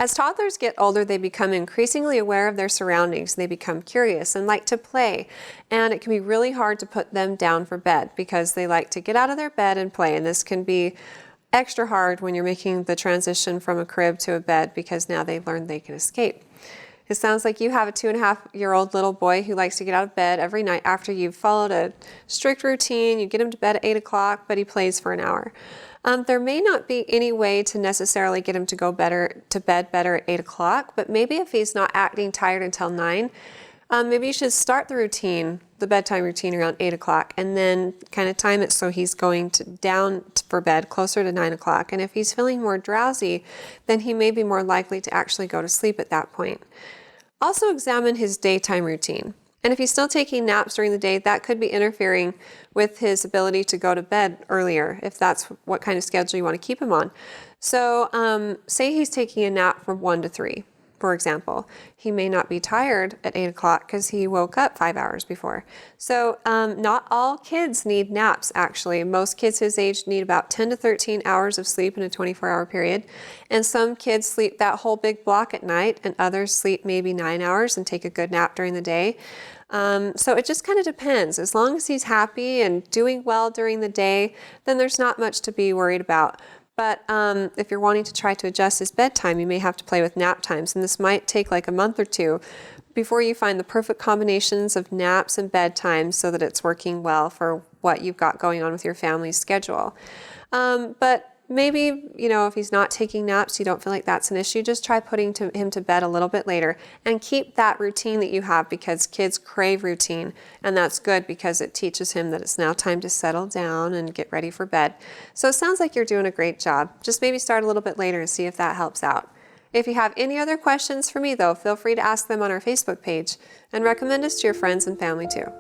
As toddlers get older, they become increasingly aware of their surroundings. They become curious and like to play, and it can be really hard to put them down for bed because they like to get out of their bed and play, and this can be extra hard when you're making the transition from a crib to a bed because now they've learned they can escape. It sounds like you have a 2.5-year-old little boy who likes to get out of bed every night after you've followed a strict routine. You get him to bed at 8 o'clock, but he plays for an hour. There may not be any way to necessarily get him to go to bed better at 8 o'clock, but maybe if he's not acting tired until 9, maybe you should start the bedtime routine around 8 o'clock, and then kind of time it so he's going down for bed closer to 9 o'clock. And if he's feeling more drowsy, then he may be more likely to actually go to sleep at that point. Also examine his daytime routine. And if he's still taking naps during the day, that could be interfering with his ability to go to bed earlier, if that's what kind of schedule you want to keep him on. So say he's taking a nap from 1 to 3, for example. He may not be tired at 8 o'clock because he woke up 5 hours before. So not all kids need naps, actually. Most kids his age need about 10 to 13 hours of sleep in a 24-hour period. And some kids sleep that whole big block at night, and others sleep maybe 9 hours and take a good nap during the day. So it just kind of depends. As long as he's happy and doing well during the day, then there's not much to be worried about. But if you're wanting to try to adjust his bedtime, you may have to play with nap times, and this might take like a month or two before you find the perfect combinations of naps and bedtime so that it's working well for what you've got going on with your family's schedule. But maybe, if he's not taking naps, you don't feel like that's an issue, just try putting him to bed a little bit later and keep that routine that you have, because kids crave routine, and that's good because it teaches him that it's now time to settle down and get ready for bed. So it sounds like you're doing a great job. Just maybe start a little bit later and see if that helps out. If you have any other questions for me, though, feel free to ask them on our Facebook page, and recommend us to your friends and family too.